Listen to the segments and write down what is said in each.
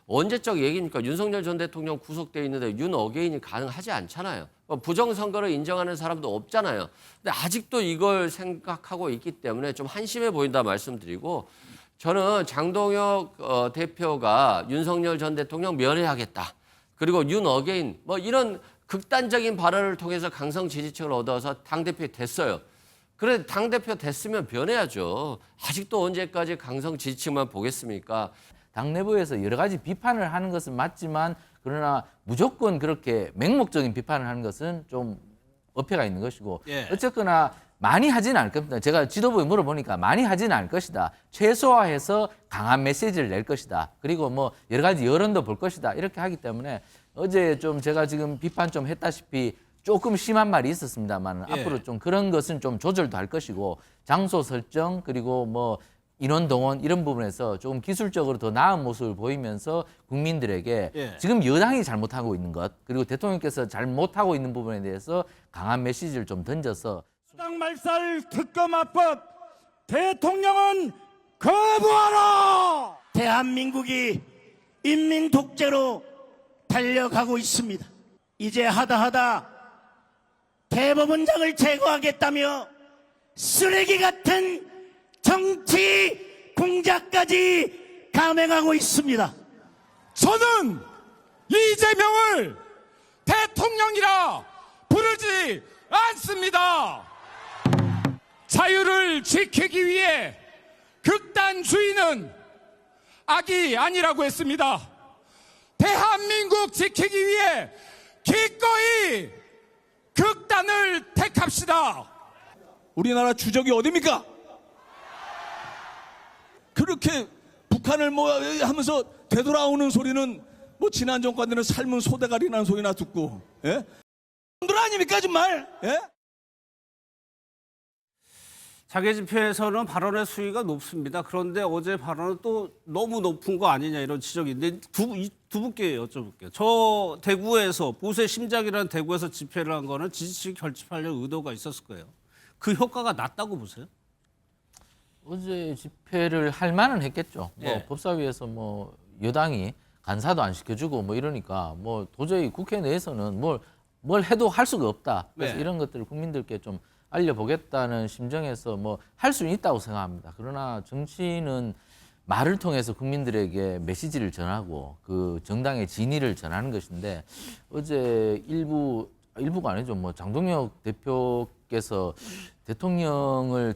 언제적 얘기니까 윤석열 전 대통령 구속돼 있는데 윤 어게인이 가능하지 않잖아요. 부정선거를 인정하는 사람도 없잖아요. 근데 아직도 이걸 생각하고 있기 때문에 좀 한심해 보인다 말씀드리고 저는 장동혁 대표가 윤석열 전 대통령 면회하겠다. 그리고 윤 어게인 뭐 이런 극단적인 발언을 통해서 강성 지지층을 얻어서 당대표 됐어요. 그래 당대표 됐으면 변해야죠. 아직도 언제까지 강성 지지층만 보겠습니까? 당내부에서 여러 가지 비판을 하는 것은 맞지만 그러나 무조건 그렇게 맹목적인 비판을 하는 것은 좀 어폐가 있는 것이고 예. 어쨌거나 많이 하지는 않을 겁니다. 제가 지도부에 물어보니까 많이 하지는 않을 것이다. 최소화해서 강한 메시지를 낼 것이다. 그리고 뭐 여러 가지 여론도 볼 것이다. 이렇게 하기 때문에 어제 좀 제가 지금 비판 좀 했다시피 조금 심한 말이 있었습니다만 예. 앞으로 좀 그런 것은 좀 조절도 할 것이고 장소 설정 그리고 뭐 인원 동원 이런 부분에서 조금 기술적으로 더 나은 모습을 보이면서 국민들에게 예. 지금 여당이 잘못하고 있는 것 그리고 대통령께서 잘못하고 있는 부분에 대해서 강한 메시지를 좀 던져서 수당 말살 특검합법 대통령은 거부하라. 대한민국이 인민 독재로 달려가고 있습니다. 이제 하다 대법원장을 제거하겠다며 쓰레기 같은 정치 공작까지 감행하고 있습니다. 저는 이재명을 대통령이라 부르지 않습니다. 자유를 지키기 위해 극단주의는 악이 아니라고 했습니다. 대한민국 지키기 위해 기꺼이 극단을 택합시다. 우리나라 주적이 어딥니까? 그렇게 북한을 뭐 하면서 되돌아오는 소리는 뭐 지난 정권들은 삶은 소대가리라는 소리나 듣고, 예? 놈들 아닙니까 정말? 예? 자기 집회에서는 발언의 수위가 높습니다. 그런데 어제 발언은 또 너무 높은 거 아니냐 이런 지적인데 두 분께 여쭤볼게요. 저 대구에서 보수의 심장이라는 대구에서 집회를 한 거는 지지층 결집하려는 의도가 있었을 거예요. 그 효과가 났다고 보세요? 어제 집회를 할 만은 했겠죠. 뭐 예. 법사위에서 뭐 여당이 간사도 안 시켜주고 뭐 이러니까 뭐 도저히 국회 내에서는 뭘 해도 할 수가 없다. 그래서 네. 이런 것들을 국민들께 좀 알려보겠다는 심정에서 뭐 할 수는 있다고 생각합니다. 그러나 정치는 말을 통해서 국민들에게 메시지를 전하고 그 정당의 진위를 전하는 것인데 어제 일부가 아니죠. 뭐 장동혁 대표께서 대통령을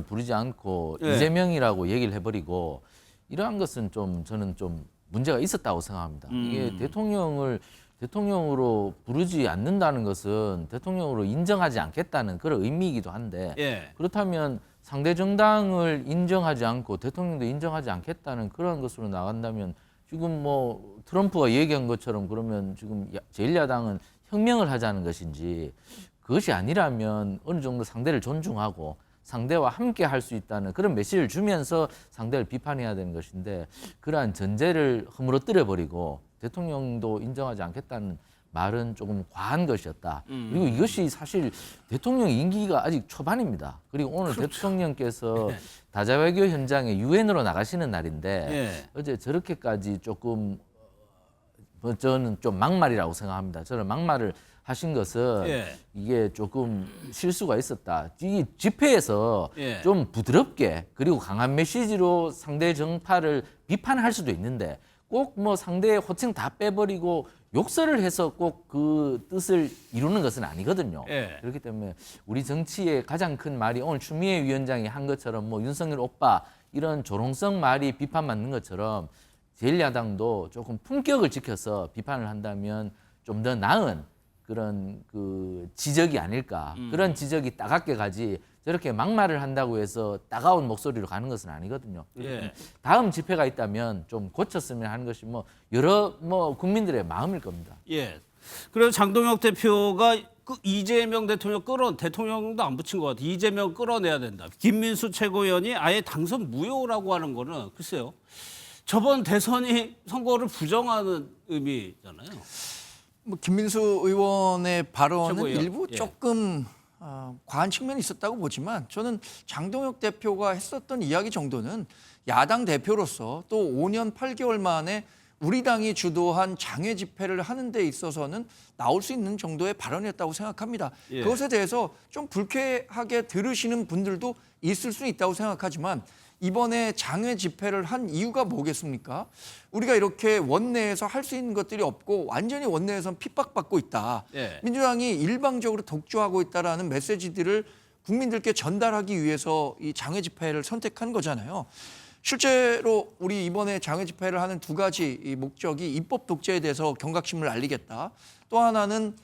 부르지 않고 네. 이재명이라고 얘기를 해버리고 이러한 것은 좀 저는 좀 문제가 있었다고 생각합니다. 이게 대통령으로 부르지 않는다는 것은 대통령으로 인정하지 않겠다는 그런 의미이기도 한데 예. 그렇다면 상대 정당을 인정하지 않고 대통령도 인정하지 않겠다는 그런 것으로 나간다면 지금 뭐 트럼프가 얘기한 것처럼 그러면 지금 제1야당은 혁명을 하자는 것인지 그것이 아니라면 어느 정도 상대를 존중하고 상대와 함께 할 수 있다는 그런 메시지를 주면서 상대를 비판해야 되는 것인데 그러한 전제를 허물어뜨려 버리고 대통령도 인정하지 않겠다는 말은 조금 과한 것이었다. 그리고 이것이 사실 대통령 임기가 아직 초반입니다. 그리고 오늘 그렇죠. 대통령께서 다자외교 현장에 유엔으로 나가시는 날인데 예. 어제 저렇게까지 조금 저는 좀 막말이라고 생각합니다. 저는 막말을 하신 것은 예. 이게 조금 실수가 있었다. 이 집회에서 예. 좀 부드럽게 그리고 강한 메시지로 상대 정파를 비판할 수도 있는데 꼭 뭐 상대의 호칭 다 빼버리고 욕설을 해서 꼭 그 뜻을 이루는 것은 아니거든요. 예. 그렇기 때문에 우리 정치의 가장 큰 말이 오늘 추미애 위원장이 한 것처럼 뭐 윤석열 오빠 이런 조롱성 말이 비판받는 것처럼 제1야당도 조금 품격을 지켜서 비판을 한다면 좀 더 나은 그런 그 지적이 아닐까. 그런 지적이 따갑게 가지 저렇게 막말을 한다고 해서 따가운 목소리로 가는 것은 아니거든요. 예. 다음 집회가 있다면 좀 고쳤으면 하는 것이 뭐 여러 뭐 국민들의 마음일 겁니다. 예. 그래서 장동혁 대표가 이재명 대통령도 안 붙인 것 같아요. 이재명 끌어내야 된다. 김민수 최고위원이 아예 당선 무효라고 하는 거는 글쎄요. 저번 대선이 선거를 부정하는 의미잖아요. 뭐 김민수 의원의 발언은 최고위원. 일부 예. 조금 과한 측면이 있었다고 보지만 저는 장동혁 대표가 했었던 이야기 정도는 야당 대표로서 또 5년 8개월 만에 우리 당이 주도한 장외 집회를 하는 데 있어서는 나올 수 있는 정도의 발언이었다고 생각합니다. 예. 그것에 대해서 좀 불쾌하게 들으시는 분들도 있을 수 있다고 생각하지만 이번에 장외 집회를 한 이유가 뭐겠습니까? 우리가 이렇게 원내에서 할 수 있는 것들이 없고 완전히 원내에선 핍박받고 있다. 예. 민주당이 일방적으로 독주하고 있다라는 메시지들을 국민들께 전달하기 위해서 이 장외 집회를 선택한 거잖아요. 실제로 우리 이번에 장외 집회를 하는 두 가지 이 목적이 입법 독재에 대해서 경각심을 알리겠다. 또 하나는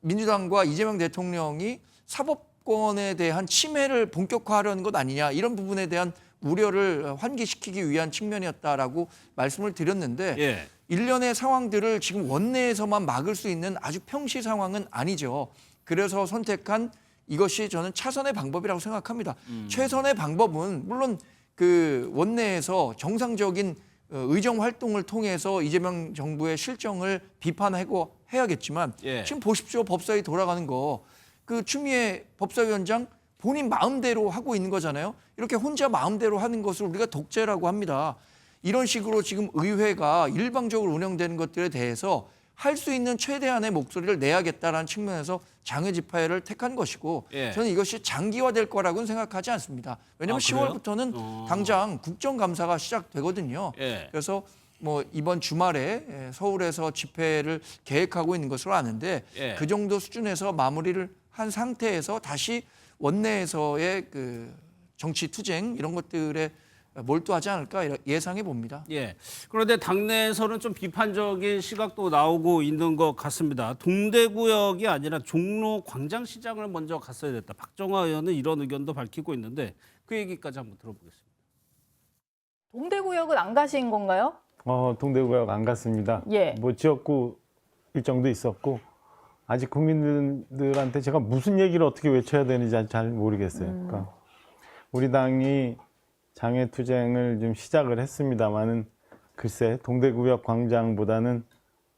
민주당과 이재명 대통령이 사법권에 대한 침해를 본격화하려는 것 아니냐 이런 부분에 대한 우려를 환기시키기 위한 측면이었다라고 말씀을 드렸는데 예. 일련의 상황들을 지금 원내에서만 막을 수 있는 아주 평시 상황은 아니죠. 그래서 선택한 이것이 저는 차선의 방법이라고 생각합니다. 최선의 방법은 물론 그 원내에서 정상적인 의정 활동을 통해서 이재명 정부의 실정을 비판하고 해야겠지만 예. 지금 보십시오. 법사위 돌아가는 거. 그 추미애 법사위원장 본인 마음대로 하고 있는 거잖아요. 이렇게 혼자 마음대로 하는 것을 우리가 독재라고 합니다. 이런 식으로 지금 의회가 일방적으로 운영되는 것들에 대해서 할 수 있는 최대한의 목소리를 내야겠다라는 측면에서 장외 집회를 택한 것이고 예. 저는 이것이 장기화될 거라고는 생각하지 않습니다. 왜냐하면 그래요? 10월부터는 당장 국정감사가 시작되거든요. 예. 그래서 뭐 이번 주말에 서울에서 집회를 계획하고 있는 것으로 아는데 예. 그 정도 수준에서 마무리를 한 상태에서 다시 원내에서의 그 정치 투쟁 이런 것들에 몰두하지 않을까 예상해 봅니다. 예. 그런데 당내에서는 좀 비판적인 시각도 나오고 있는 것 같습니다. 동대구역이 아니라 종로 광장시장을 먼저 갔어야 됐다. 박정화 의원은 이런 의견도 밝히고 있는데 그 얘기까지 한번 들어보겠습니다. 동대구역은 안 가신 건가요? 동대구역 안 갔습니다. 예. 뭐 지역구 일정도 있었고 아직 국민들한테 제가 무슨 얘기를 어떻게 외쳐야 되는지 잘 모르겠어요. 그러니까 우리 당이 장외투쟁을 좀 시작을 했습니다만은 글쎄 동대구역 광장보다는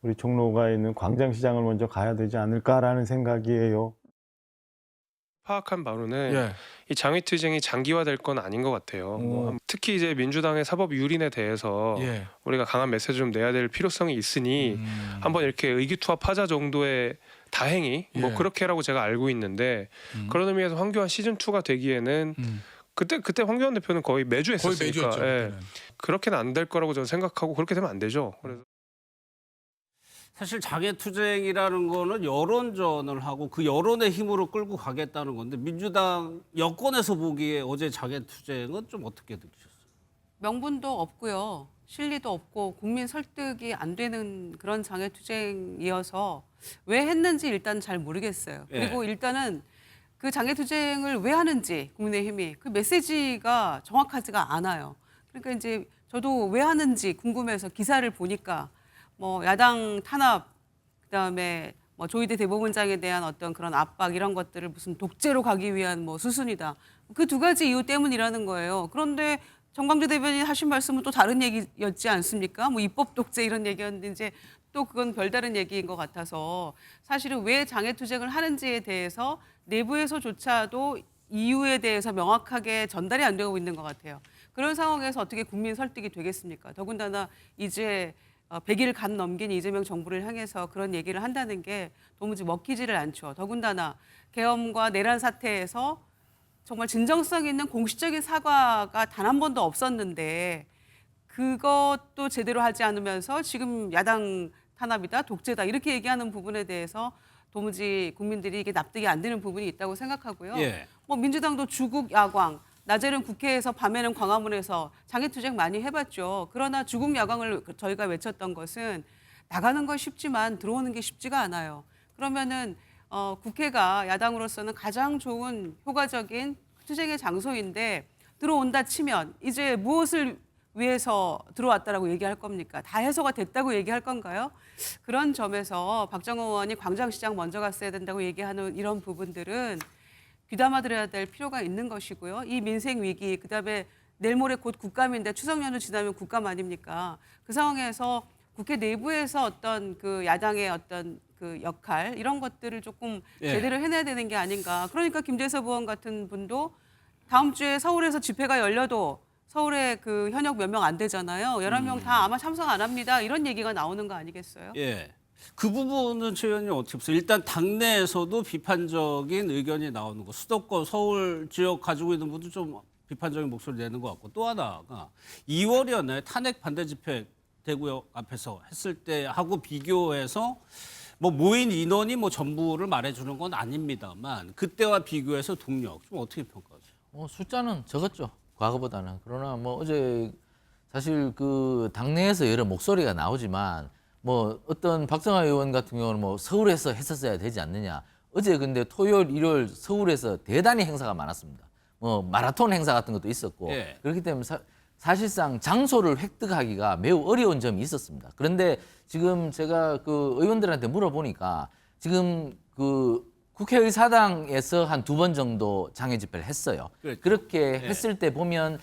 우리 종로가 있는 광장시장을 먼저 가야 되지 않을까라는 생각이에요. 파악한 바로는 이 장외투쟁이 장기화될 건 아닌 것 같아요. 특히 이제 민주당의 사법 유린에 대해서 우리가 강한 메시지 좀 내야 될 필요성이 있으니 한번 이렇게 의기투합하자 정도의 다행히 뭐 그렇게라고 제가 알고 있는데 그런 의미에서 황교안 시즌 2가 되기에는 그때 황교안 대표는 거의 매주 했었으니까 그렇게는 안 될 거라고 저는 생각하고 그렇게 되면 안 되죠. 그래서 사실 장외투쟁이라는 거는 여론전을 하고 그 여론의 힘으로 끌고 가겠다는 건데 민주당 여권에서 보기에 어제 장외투쟁은 좀 어떻게 느끼셨어요? 명분도 없고요. 실리도 없고 국민 설득이 안 되는 그런 장외투쟁이어서 왜 했는지 일단 잘 모르겠어요. 그리고 일단은 그 장외투쟁을 왜 하는지 국민의힘이 그 메시지가 정확하지가 않아요. 그러니까 이제 저도 왜 하는지 궁금해서 기사를 보니까 뭐 야당 탄압 그다음에 뭐 조희대 대법원장에 대한 어떤 그런 압박 이런 것들을 무슨 독재로 가기 위한 뭐 수순이다. 그 두 가지 이유 때문이라는 거예요. 그런데 정광재 대변인 하신 말씀은 또 다른 얘기였지 않습니까? 뭐 입법 독재 이런 얘기였는데 이제 또 그건 별다른 얘기인 것 같아서 사실은 왜 장외투쟁을 하는지에 대해서 내부에서조차도 이유에 대해서 명확하게 전달이 안 되고 있는 것 같아요. 그런 상황에서 어떻게 국민 설득이 되겠습니까? 더군다나 이제 100일 간 넘긴 이재명 정부를 향해서 그런 얘기를 한다는 게 도무지 먹히지를 않죠. 더군다나 계엄과 내란 사태에서 정말 진정성 있는 공식적인 사과가 단 한 번도 없었는데 그것도 제대로 하지 않으면서 지금 야당 탄압이다, 독재다 이렇게 얘기하는 부분에 대해서 도무지 국민들이 이게 납득이 안 되는 부분이 있다고 생각하고요. 뭐 민주당도 주국 야광, 낮에는 국회에서 밤에는 광화문에서 장외투쟁 많이 해봤죠. 그러나 주국 야광을 저희가 외쳤던 것은 나가는 건 쉽지만 들어오는 게 쉽지가 않아요. 그러면은 국회가 야당으로서는 가장 좋은 효과적인 투쟁의 장소인데 들어온다 치면 이제 무엇을 위해서 들어왔다라고 얘기할 겁니까? 다 해소가 됐다고 얘기할 건가요? 그런 점에서 박정호 의원이 광장시장 먼저 갔어야 된다고 얘기하는 이런 부분들은 귀담아 들어야 될 필요가 있는 것이고요. 이 민생 위기, 그다음에 내일 모레 곧 국감인데 추석 연휴 지나면 국감 아닙니까? 그 상황에서 국회 내부에서 어떤 그 야당의 어떤 그 역할 이런 것들을 조금 제대로 해내야 되는 게 아닌가. 그러니까 김재섭 의원 같은 분도 다음 주에 서울에서 집회가 열려도 서울에 그 현역 몇 명 안 되잖아요. 11명 다 아마 참석 안 합니다. 이런 얘기가 나오는 거 아니겠어요? 예. 그 부분은 최 의원님 어떻게 보세요? 일단 당내에서도 비판적인 의견이 나오는 거. 수도권 서울 지역 가지고 있는 분도 좀 비판적인 목소리 내는 것 같고, 또 하나가 2월이었나요? 탄핵 반대 집회 대구역 앞에서 했을 때하고 비교해서 뭐 모인 인원이 뭐 전부를 말해주는 건 아닙니다만 그때와 비교해서 동력 좀 어떻게 평가하세요? 숫자는 적었죠. 과거보다는. 그러나 뭐 어제 사실 그 당내에서 여러 목소리가 나오지만 뭐 어떤 박성하 의원 같은 경우는 뭐 서울에서 했었어야 되지 않느냐. 어제 근데 토요일, 일요일 서울에서 대단히 행사가 많았습니다. 뭐 마라톤 행사 같은 것도 있었고 예. 그렇기 때문에 사실상 장소를 획득하기가 매우 어려운 점이 있었습니다. 그런데 지금 제가 그 의원들한테 물어보니까 지금 그 국회의사당에서 한 2번 정도 장애 집회를 했어요. 그렇죠. 그렇게 했을 때 보면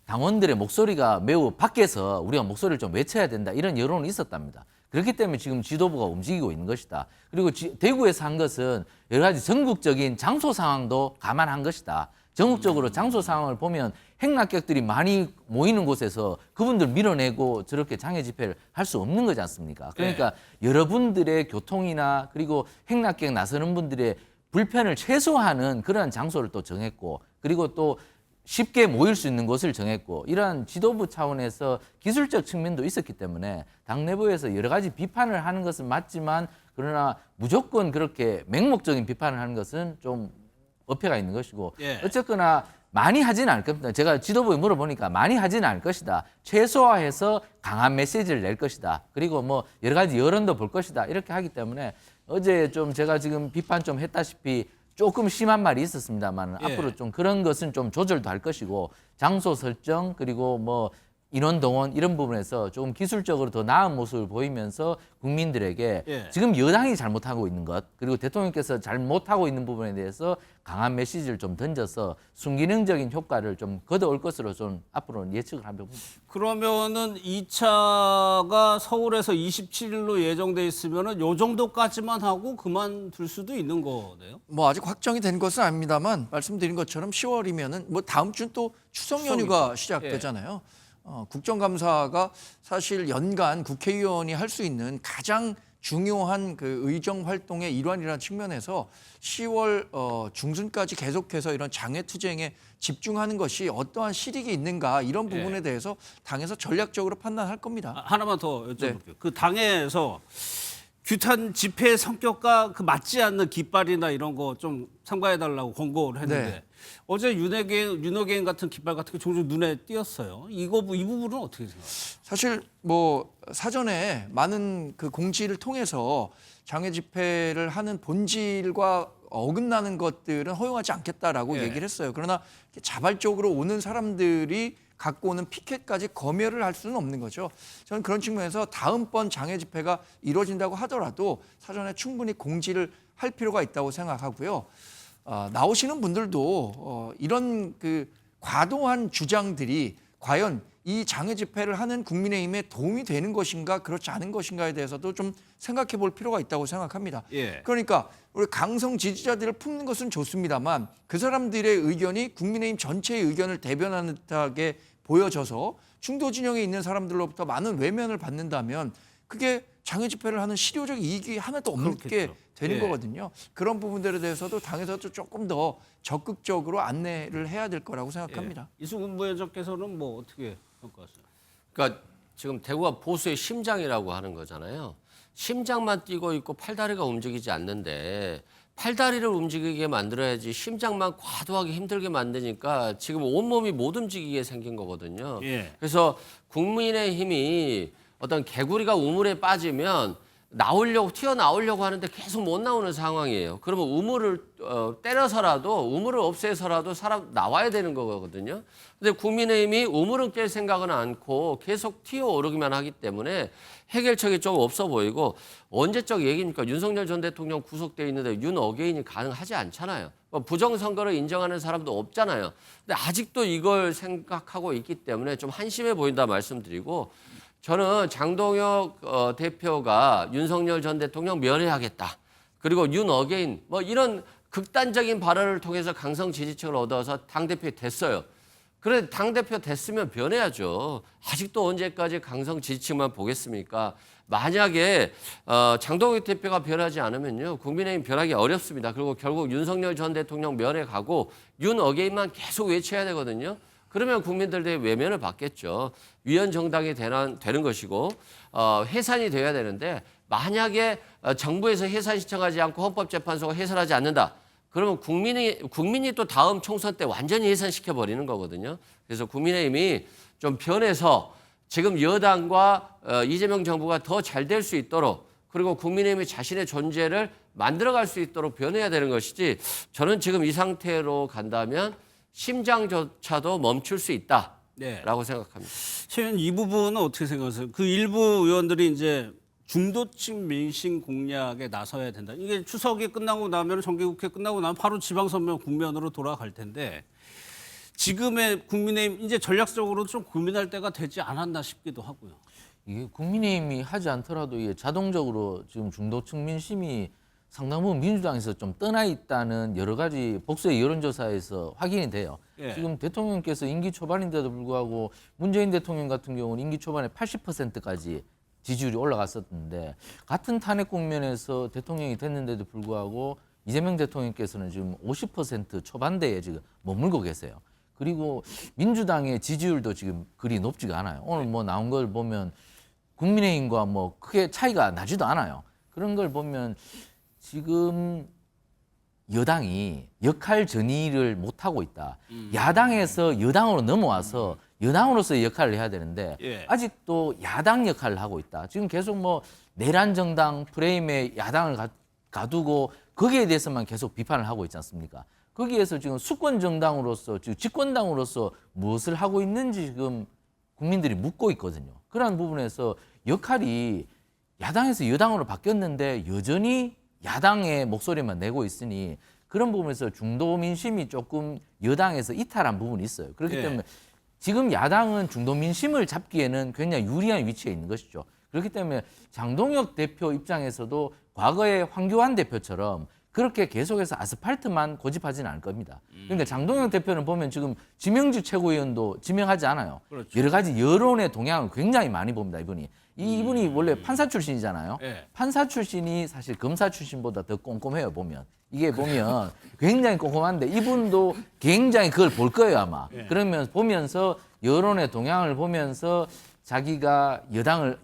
당원들의 목소리가 매우 밖에서 우리가 목소리를 좀 외쳐야 된다 이런 여론이 있었답니다. 그렇기 때문에 지금 지도부가 움직이고 있는 것이다. 그리고 대구에서 한 것은 여러 가지 전국적인 장소 상황도 감안한 것이다. 전국적으로 장소 상황을 보면 행락객들이 많이 모이는 곳에서 그분들 밀어내고 저렇게 장애 집회를 할 수 없는 거지 않습니까? 그러니까 여러분들의 교통이나 그리고 행락객 나서는 분들의 불편을 최소화하는 그러한 장소를 또 정했고 그리고 또 쉽게 모일 수 있는 곳을 정했고 이러한 지도부 차원에서 기술적 측면도 있었기 때문에 당 내부에서 여러 가지 비판을 하는 것은 맞지만 그러나 무조건 그렇게 맹목적인 비판을 하는 것은 좀 어폐가 있는 것이고 예. 어쨌거나 많이 하지는 않을 겁니다. 제가 지도부에 물어보니까 많이 하지는 않을 것이다. 최소화해서 강한 메시지를 낼 것이다. 그리고 뭐 여러 가지 여론도 볼 것이다. 이렇게 하기 때문에 어제 좀 제가 지금 비판 좀 했다시피 조금 심한 말이 있었습니다만 예. 앞으로 좀 그런 것은 좀 조절도 할 것이고 장소 설정 그리고 뭐 인원 동원 이런 부분에서 조금 기술적으로 더 나은 모습을 보이면서 국민들에게 예. 지금 여당이 잘못하고 있는 것 그리고 대통령께서 잘못하고 있는 부분에 대해서 강한 메시지를 좀 던져서 순기능적인 효과를 좀 거둬올 것으로 좀 앞으로는 예측을 하면 봅니다. 그러면은 2차가 서울에서 27일로 예정돼 있으면은 요 정도까지만 하고 그만둘 수도 있는 거네요. 뭐 아직 확정이 된 것은 아닙니다만 말씀드린 것처럼 10월이면은 뭐 다음 주는 또 추석 연휴가 시작되잖아요. 국정감사가 사실 연간 국회의원이 할 수 있는 가장 중요한 그 의정 활동의 일환이라는 측면에서 10월 중순까지 계속해서 이런 장애 투쟁에 집중하는 것이 어떠한 실익이 있는가 이런 부분에 대해서 당에서 전략적으로 판단할 겁니다. 하나만 더 여쭤볼게요. 그 당에서 규탄 집회의 성격과 그 맞지 않는 깃발이나 이런 거 좀 삼가해달라고 권고를 했는데 네. 어제 윤호개인 같은 깃발 같은 게 종종 눈에 띄었어요. 이 부분은 어떻게 생각하세요? 사실 뭐 사전에 많은 그 공지를 통해서 장애 집회를 하는 본질과 어긋나는 것들은 허용하지 않겠다라고 얘기를 했어요. 그러나 자발적으로 오는 사람들이 갖고 오는 피켓까지 검열을 할 수는 없는 거죠. 저는 그런 측면에서 다음번 장애 집회가 이루어진다고 하더라도 사전에 충분히 공지를 할 필요가 있다고 생각하고요. 나오시는 분들도 이런 그 과도한 주장들이 과연 이 장애 집회를 하는 국민의힘에 도움이 되는 것인가 그렇지 않은 것인가에 대해서도 좀 생각해 볼 필요가 있다고 생각합니다. 예. 그러니까 우리 강성 지지자들을 품는 것은 좋습니다만 그 사람들의 의견이 국민의힘 전체의 의견을 대변하는 듯하게 보여져서 중도 진영에 있는 사람들로부터 많은 외면을 받는다면 그게 장애 집회를 하는 실효적 이익이 하나도 없게 그렇겠죠. 되는 예. 거거든요. 그런 부분들에 대해서도 당에서도 조금 더 적극적으로 안내를 해야 될 거라고 생각합니다. 이수근 부회장께서는 뭐 어떻게 평가하세요? 그러니까 지금 대구가 보수의 심장이라고 하는 거잖아요. 심장만 뛰고 있고 팔다리가 움직이지 않는데 팔다리를 움직이게 만들어야지 심장만 과도하게 힘들게 만드니까 지금 온몸이 못 움직이게 생긴 거거든요. 예. 그래서 국민의힘이 어떤 개구리가 우물에 빠지면 튀어나오려고 하는데 계속 못 나오는 상황이에요. 그러면 우물을 때려서라도 우물을 없애서라도 사람 나와야 되는 거거든요. 근데 국민의힘이 우물은 깰 생각은 않고 계속 튀어오르기만 하기 때문에 해결책이 좀 없어 보이고 언제적 얘기입니까? 윤석열 전 대통령 구속돼 있는데 윤 어게인이 가능하지 않잖아요. 부정선거를 인정하는 사람도 없잖아요. 근데 아직도 이걸 생각하고 있기 때문에 좀 한심해 보인다 말씀드리고 저는 장동혁 대표가 윤석열 전 대통령 면회하겠다. 그리고 윤 어게인 뭐 이런 극단적인 발언을 통해서 강성 지지층을 얻어서 당대표에 됐어요. 그래 당대표 됐으면 변해야죠. 아직도 언제까지 강성 지지층만 보겠습니까? 만약에 장동혁 대표가 변하지 않으면요. 국민의힘 변하기 어렵습니다. 그리고 결국 윤석열 전 대통령 면회 가고 윤 어게인만 계속 외쳐야 되거든요. 그러면 국민들의 외면을 받겠죠. 위헌 정당이 되는 것이고 해산이 돼야 되는데 만약에 정부에서 해산 신청하지 않고 헌법재판소가 해산하지 않는다. 그러면 국민이 또 다음 총선 때 완전히 해산시켜 버리는 거거든요. 그래서 국민의힘이 좀 변해서 지금 여당과 이재명 정부가 더 잘 될 수 있도록 그리고 국민의힘이 자신의 존재를 만들어갈 수 있도록 변해야 되는 것이지 저는 지금 이 상태로 간다면 심장조차도 멈출 수 있다라고 생각합니다. 최 이 부분은 어떻게 생각하세요? 그 일부 의원들이 이제 중도층 민심 공략에 나서야 된다. 이게 추석이 끝나고 나면 정기국회 끝나고 나면 바로 지방선거 국면으로 돌아갈 텐데 지금의 국민의힘 이제 전략적으로 좀 고민할 때가 되지 않았나 싶기도 하고요. 이게 국민의힘이 하지 않더라도 이게 자동적으로 지금 중도층 민심이 상당 부분 민주당에서 좀 떠나 있다는 여러 가지 복수의 여론조사에서 확인이 돼요. 예. 지금 대통령께서 임기 초반인데도 불구하고 문재인 대통령 같은 경우는 임기 초반에 80%까지 지지율이 올라갔었는데 같은 탄핵 국면에서 대통령이 됐는데도 불구하고 이재명 대통령께서는 지금 50% 초반대에 지금 머물고 계세요. 그리고 민주당의 지지율도 지금 그리 높지가 않아요. 오늘 뭐 나온 걸 보면 국민의힘과 뭐 크게 차이가 나지도 않아요. 그런 걸 보면 지금 여당이 역할 전이를 못하고 있다. 야당에서 여당으로 넘어와서 여당으로서의 역할을 해야 되는데 예. 아직도 야당 역할을 하고 있다. 지금 계속 뭐 내란 정당 프레임에 야당을 가두고 거기에 대해서만 계속 비판을 하고 있지 않습니까? 거기에서 지금 수권 정당으로서 지금 집권당으로서 무엇을 하고 있는지 지금 국민들이 묻고 있거든요. 그런 부분에서 역할이 야당에서 여당으로 바뀌었는데 여전히 야당의 목소리만 내고 있으니 그런 부분에서 중도 민심이 조금 여당에서 이탈한 부분이 있어요. 그렇기 예. 때문에 지금 야당은 중도 민심을 잡기에는 굉장히 유리한 위치에 있는 것이죠. 그렇기 때문에 장동혁 대표 입장에서도 과거의 황교안 대표처럼 그렇게 계속해서 아스팔트만 고집하지는 않을 겁니다. 그러니까 장동혁 대표는 보면 지금 지명직 최고위원도 지명하지 않아요. 그렇죠. 여러 가지 여론의 동향을 굉장히 많이 봅니다, 이분이. 이분이 원래 판사 출신이잖아요. 예. 판사 출신이 사실 검사 출신보다 더 꼼꼼해요, 보면. 이게 보면 굉장히 꼼꼼한데 이분도 굉장히 그걸 볼 거예요, 아마. 예. 그러면 보면서 여론의 동향을 보면서 자기가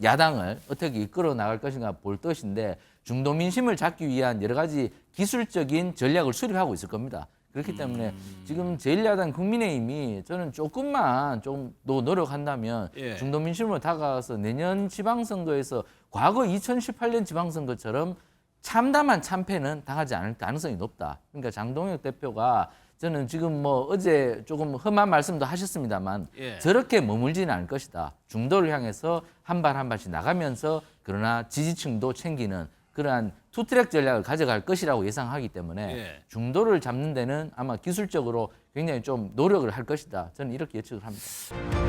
야당을 어떻게 이끌어 나갈 것인가 볼 것인데 중도 민심을 잡기 위한 여러 가지 기술적인 전략을 수립하고 있을 겁니다. 그렇기 때문에 지금 제1야당 국민의힘이 저는 조금만 좀 더 노력한다면 예. 중도 민심으로 다가가서 내년 지방선거에서 과거 2018년 지방선거처럼 참담한 참패는 당하지 않을 가능성이 높다. 그러니까 장동혁 대표가 저는 지금 뭐 어제 조금 험한 말씀도 하셨습니다만 예. 저렇게 머물지는 않을 것이다. 중도를 향해서 한 발 한 발씩 나가면서 그러나 지지층도 챙기는 그러한 투트랙 전략을 가져갈 것이라고 예상하기 때문에 예. 중도를 잡는 데는 아마 기술적으로 굉장히 좀 노력을 할 것이다. 저는 이렇게 예측을 합니다.